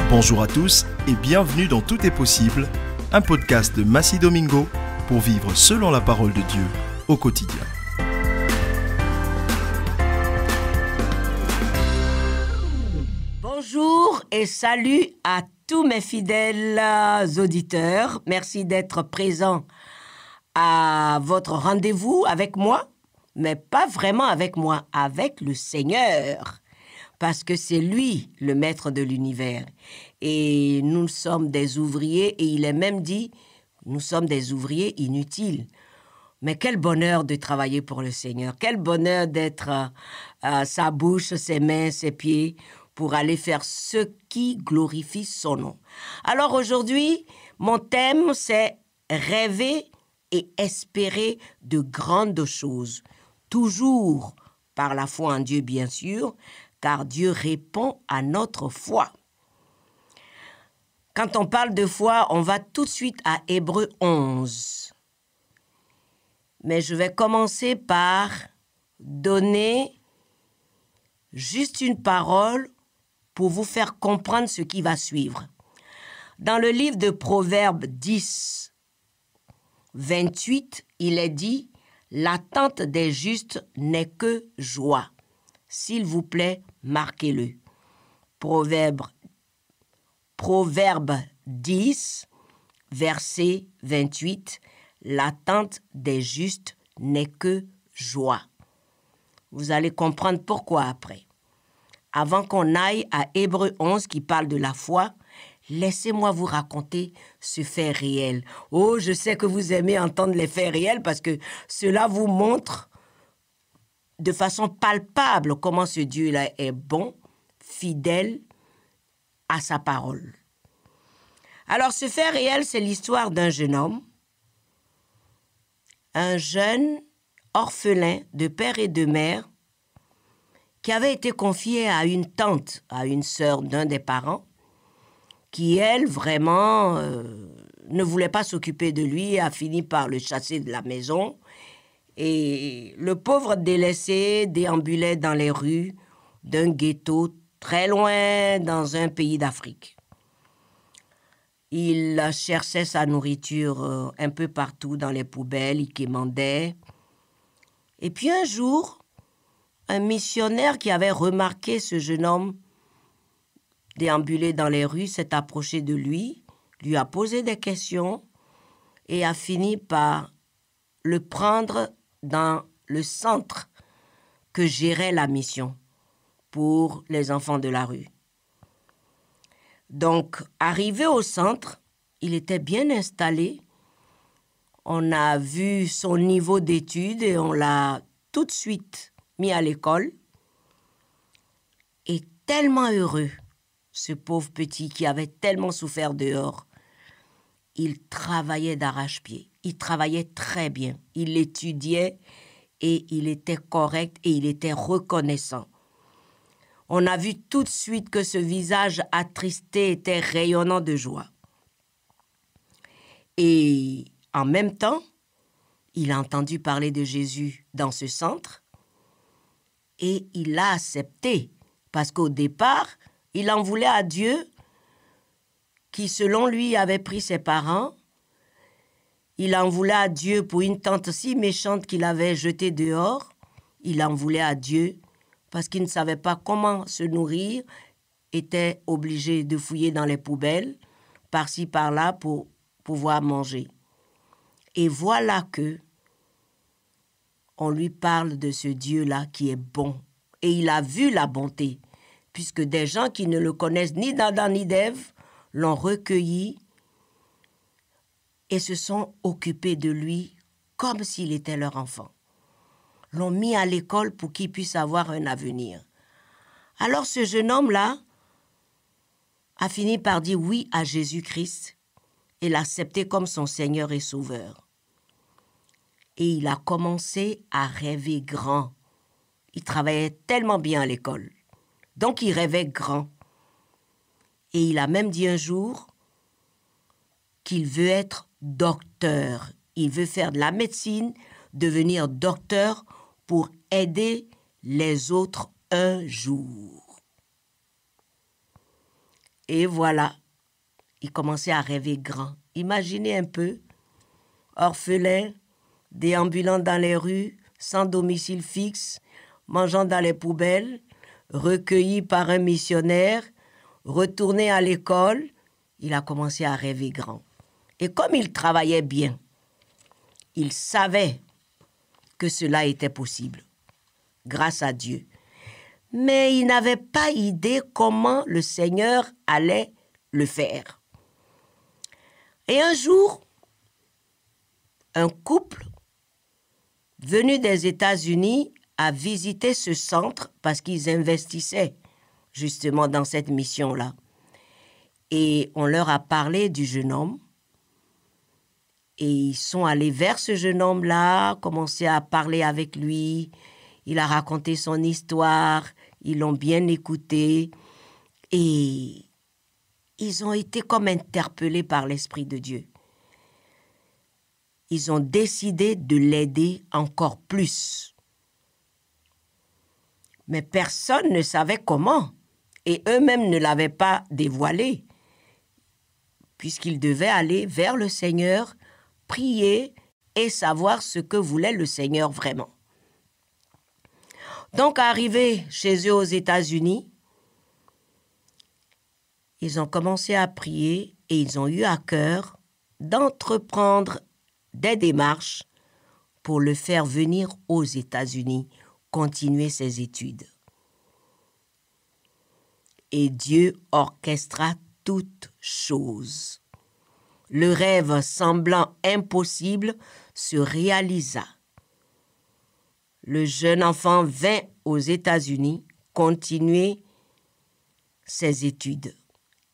Bonjour à tous et bienvenue dans Tout est possible, un podcast de Massi Domingo pour vivre selon la parole de Dieu au quotidien. Bonjour et salut à tous mes fidèles auditeurs. Merci d'être présents à votre rendez-vous avec moi, mais pas vraiment avec moi, avec le Seigneur. Parce que c'est lui le maître de l'univers. Et nous sommes des ouvriers, et il est même dit, nous sommes des ouvriers inutiles. Mais quel bonheur de travailler pour le Seigneur. Quel bonheur d'être sa bouche, ses mains, ses pieds, pour aller faire ce qui glorifie son nom. Alors aujourd'hui, mon thème, c'est rêver et espérer de grandes choses. Toujours par la foi en Dieu, bien sûr, car Dieu répond à notre foi. Quand on parle de foi, on va tout de suite à Hébreux 11. Mais je vais commencer par donner juste une parole pour vous faire comprendre ce qui va suivre. Dans le livre de Proverbes 10, 28, il est dit « L'attente des justes n'est que joie ». S'il vous plaît, marquez-le. Proverbe 10, verset 28. L'attente des justes n'est que joie. Vous allez comprendre pourquoi après. Avant qu'on aille à Hébreux 11 qui parle de la foi, laissez-moi vous raconter ce fait réel. Oh, je sais que vous aimez entendre les faits réels parce que cela vous montre de façon palpable comment ce Dieu-là est bon, fidèle à sa parole. Alors, ce fait réel, c'est l'histoire d'un jeune homme, un jeune orphelin de père et de mère qui avait été confié à une tante, à une sœur d'un des parents, qui, elle, vraiment ne voulait pas s'occuper de lui, a fini par le chasser de la maison. Et le pauvre délaissé déambulait dans les rues d'un ghetto très loin dans un pays d'Afrique. Il cherchait sa nourriture un peu partout dans les poubelles, il quémandait. Et puis un jour, un missionnaire qui avait remarqué ce jeune homme déambuler dans les rues s'est approché de lui a posé des questions et a fini par le prendre dans le centre que gérait la mission pour les enfants de la rue. Donc, arrivé au centre, il était bien installé. On a vu son niveau d'études et on l'a tout de suite mis à l'école. Et tellement heureux, ce pauvre petit qui avait tellement souffert dehors, il travaillait d'arrache-pied. Il travaillait très bien. Il étudiait et il était correct et il était reconnaissant. On a vu tout de suite que ce visage attristé était rayonnant de joie. Et en même temps, il a entendu parler de Jésus dans ce centre et il l'a accepté parce qu'au départ, il en voulait à Dieu qui, selon lui, avait pris ses parents. Il en voulait à Dieu pour une tante si méchante qu'il avait jetée dehors. Il en voulait à Dieu parce qu'il ne savait pas comment se nourrir, était obligé de fouiller dans les poubelles, par-ci, par-là, pour pouvoir manger. Et voilà que on lui parle de ce Dieu-là qui est bon. Et il a vu la bonté, puisque des gens qui ne le connaissent ni d'Adam ni d'Ève l'ont recueilli et se sont occupés de lui comme s'il était leur enfant. L'ont mis à l'école pour qu'il puisse avoir un avenir. Alors ce jeune homme-là a fini par dire oui à Jésus-Christ et l'accepter comme son Seigneur et Sauveur. Et il a commencé à rêver grand. Il travaillait tellement bien à l'école. Donc il rêvait grand. Et il a même dit un jour qu'il veut être docteur. Il veut faire de la médecine, devenir docteur pour aider les autres un jour. Et voilà, il commençait à rêver grand. Imaginez un peu, orphelin, déambulant dans les rues, sans domicile fixe, mangeant dans les poubelles, recueilli par un missionnaire, retourné à l'école, il a commencé à rêver grand. Et comme il travaillait bien, il savait que cela était possible, grâce à Dieu. Mais il n'avait pas idée comment le Seigneur allait le faire. Et un jour, un couple venu des États-Unis a visité ce centre parce qu'ils investissaient justement dans cette mission-là. Et on leur a parlé du jeune homme. Et ils sont allés vers ce jeune homme-là, commencé à parler avec lui. Il a raconté son histoire, ils l'ont bien écouté. Et ils ont été comme interpellés par l'Esprit de Dieu. Ils ont décidé de l'aider encore plus. Mais personne ne savait comment. Et eux-mêmes ne l'avaient pas dévoilé. Puisqu'ils devaient aller vers le Seigneur, prier et savoir ce que voulait le Seigneur vraiment. Donc, arrivés chez eux aux États-Unis, ils ont commencé à prier et ils ont eu à cœur d'entreprendre des démarches pour le faire venir aux États-Unis, continuer ses études. Et Dieu orchestra toutes choses. Le rêve semblant impossible se réalisa. Le jeune enfant vint aux États-Unis continuer ses études.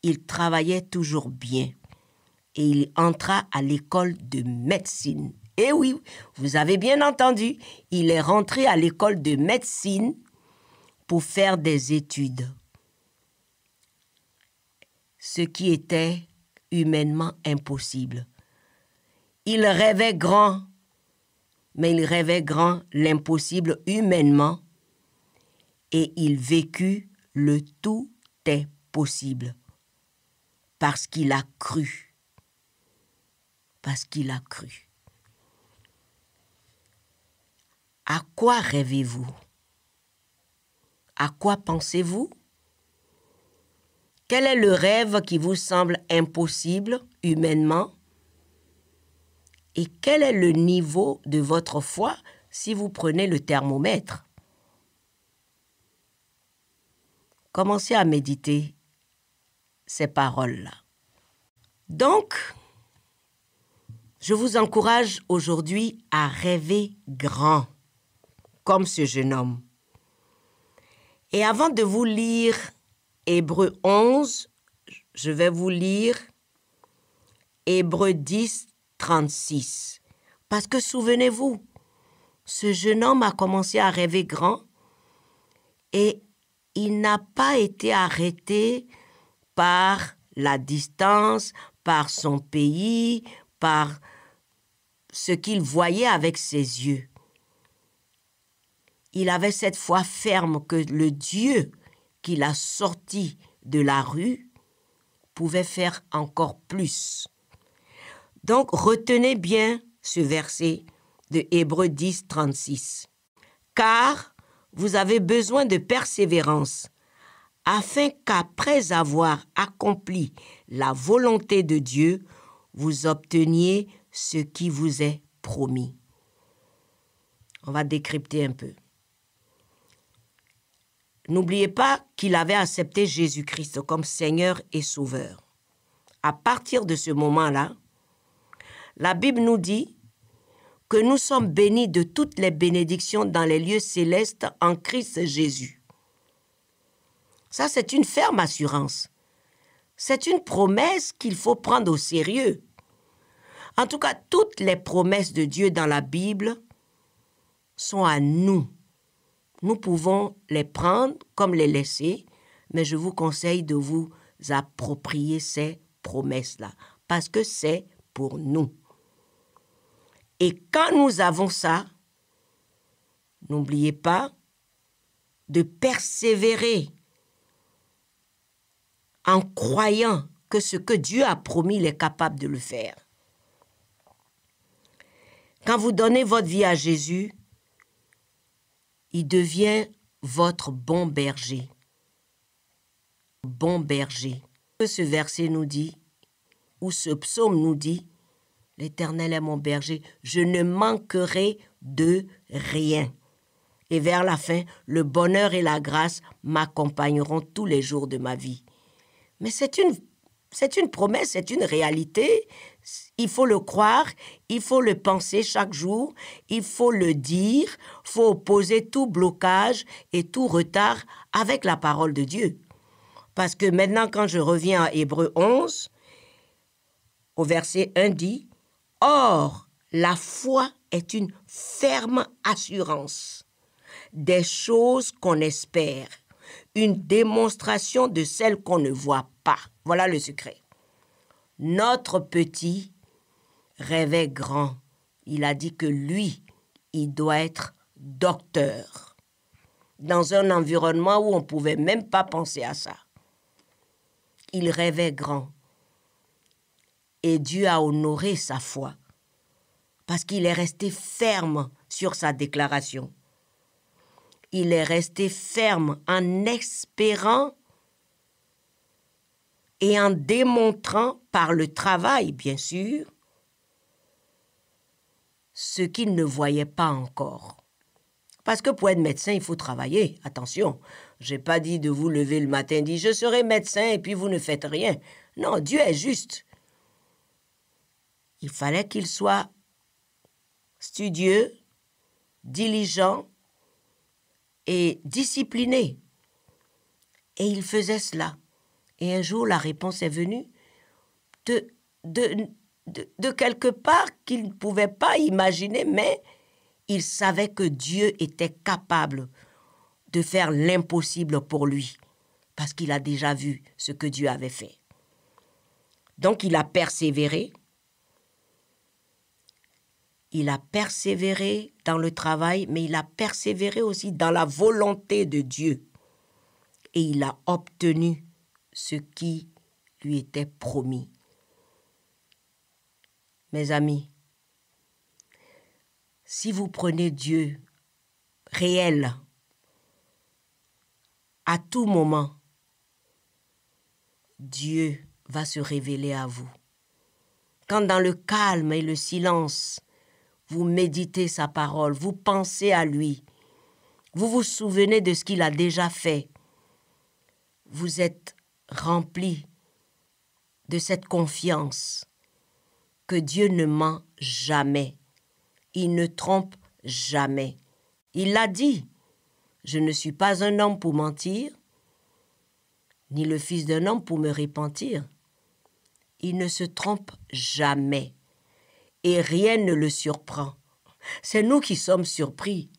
Il travaillait toujours bien et il entra à l'école de médecine. Et oui, vous avez bien entendu, il est rentré à l'école de médecine pour faire des études. Ce qui était humainement impossible. Il rêvait grand, mais il rêvait grand l'impossible humainement et il vécut le tout est possible parce qu'il a cru. Parce qu'il a cru. À quoi rêvez-vous? À quoi pensez-vous? Quel est le rêve qui vous semble impossible humainement? Et quel est le niveau de votre foi si vous prenez le thermomètre? Commencez à méditer ces paroles-là. Donc, je vous encourage aujourd'hui à rêver grand, comme ce jeune homme. Et avant de vous lire Hébreux 11, je vais vous lire Hébreux 10, 36. Parce que souvenez-vous, ce jeune homme a commencé à rêver grand et il n'a pas été arrêté par la distance, par son pays, par ce qu'il voyait avec ses yeux. Il avait cette foi ferme que le Dieu qui l'a sorti de la rue pouvait faire encore plus. Donc, retenez bien ce verset de Hébreux 10, 36. Car vous avez besoin de persévérance, afin qu'après avoir accompli la volonté de Dieu, vous obteniez ce qui vous est promis. On va décrypter un peu. N'oubliez pas qu'il avait accepté Jésus-Christ comme Seigneur et Sauveur. À partir de ce moment-là, la Bible nous dit que nous sommes bénis de toutes les bénédictions dans les lieux célestes en Christ Jésus. Ça, c'est une ferme assurance. C'est une promesse qu'il faut prendre au sérieux. En tout cas, toutes les promesses de Dieu dans la Bible sont à nous. Nous pouvons les prendre comme les laisser, mais je vous conseille de vous approprier ces promesses-là, parce que c'est pour nous. Et quand nous avons ça, n'oubliez pas de persévérer en croyant que ce que Dieu a promis, il est capable de le faire. Quand vous donnez votre vie à Jésus, il devient votre bon berger. Bon berger. Ce verset nous dit, ou ce psaume nous dit, « L'Éternel est mon berger, je ne manquerai de rien. » Et vers la fin, le bonheur et la grâce m'accompagneront tous les jours de ma vie. Mais c'est une promesse, c'est une réalité. Il faut le croire, il faut le penser chaque jour, il faut le dire, il faut opposer tout blocage et tout retard avec la parole de Dieu. Parce que maintenant, quand je reviens à Hébreux 11, au verset 1 dit, « Or, la foi est une ferme assurance des choses qu'on espère, une démonstration de celles qu'on ne voit pas. » Voilà le secret. Notre petit rêvait grand. Il a dit que lui, il doit être docteur. Dans un environnement où on ne pouvait même pas penser à ça. Il rêvait grand. Et Dieu a honoré sa foi. Parce qu'il est resté ferme sur sa déclaration. Il est resté ferme en espérant et en démontrant par le travail, bien sûr, ce qu'il ne voyait pas encore. Parce que pour être médecin, il faut travailler. Attention, je n'ai pas dit de vous lever le matin et dire « je serai médecin » et puis vous ne faites rien. Non, Dieu est juste. Il fallait qu'il soit studieux, diligent et discipliné. Et il faisait cela. Et un jour, la réponse est venue de quelque part qu'il ne pouvait pas imaginer, mais il savait que Dieu était capable de faire l'impossible pour lui, parce qu'il a déjà vu ce que Dieu avait fait. Donc, il a persévéré. Il a persévéré dans le travail, mais il a persévéré aussi dans la volonté de Dieu. Et il a obtenu ce qui lui était promis. Mes amis, si vous prenez Dieu réel, à tout moment, Dieu va se révéler à vous. Quand dans le calme et le silence, vous méditez sa parole, vous pensez à lui, vous vous souvenez de ce qu'il a déjà fait, vous êtes rempli de cette confiance que Dieu ne ment jamais. Il ne trompe jamais. Il l'a dit, je ne suis pas un homme pour mentir, ni le fils d'un homme pour me repentir. Il ne se trompe jamais et rien ne le surprend. C'est nous qui sommes surpris.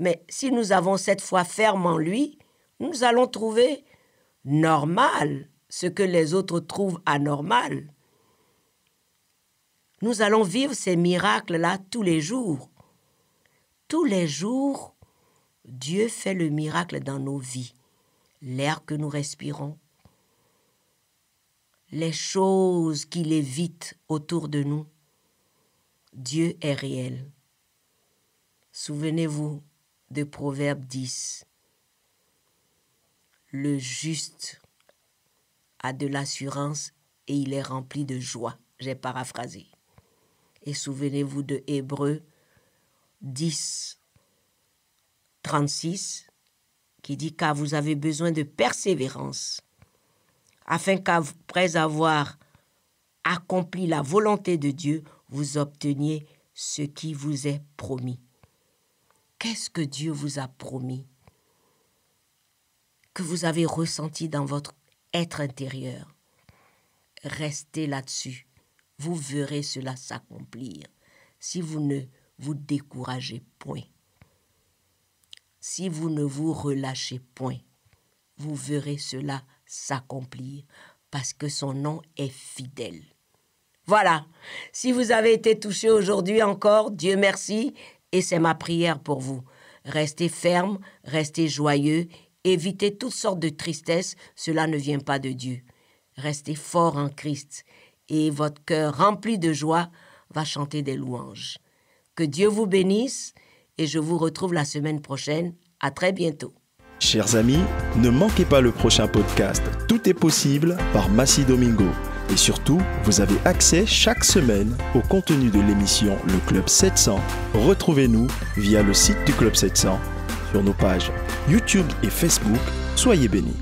Mais si nous avons cette foi ferme en lui, nous allons trouver normal ce que les autres trouvent anormal. Nous allons vivre ces miracles-là tous les jours. Tous les jours, Dieu fait le miracle dans nos vies. L'air que nous respirons, les choses qui lévitent autour de nous. Dieu est réel. Souvenez-vous de Proverbe 10. Le juste a de l'assurance et il est rempli de joie. J'ai paraphrasé. Et souvenez-vous de Hébreux 10, 36, qui dit « Car vous avez besoin de persévérance, afin qu'après avoir accompli la volonté de Dieu, vous obteniez ce qui vous est promis. » Qu'est-ce que Dieu vous a promis? Que vous avez ressenti dans votre être intérieur. Restez là-dessus. Vous verrez cela s'accomplir si vous ne vous découragez point. Si vous ne vous relâchez point, vous verrez cela s'accomplir parce que son nom est fidèle. Voilà, si vous avez été touché aujourd'hui encore, Dieu merci, et c'est ma prière pour vous. Restez ferme, restez joyeux évitez toutes sortes de tristesse, cela ne vient pas de Dieu. Restez fort en Christ et votre cœur rempli de joie va chanter des louanges. Que Dieu vous bénisse et je vous retrouve la semaine prochaine. À très bientôt. Chers amis, ne manquez pas le prochain podcast « Tout est possible » par Massi Domingo. Et surtout, vous avez accès chaque semaine au contenu de l'émission Le Club 700. Retrouvez-nous via le site du Club 700, sur nos pages YouTube et Facebook. Soyez bénis.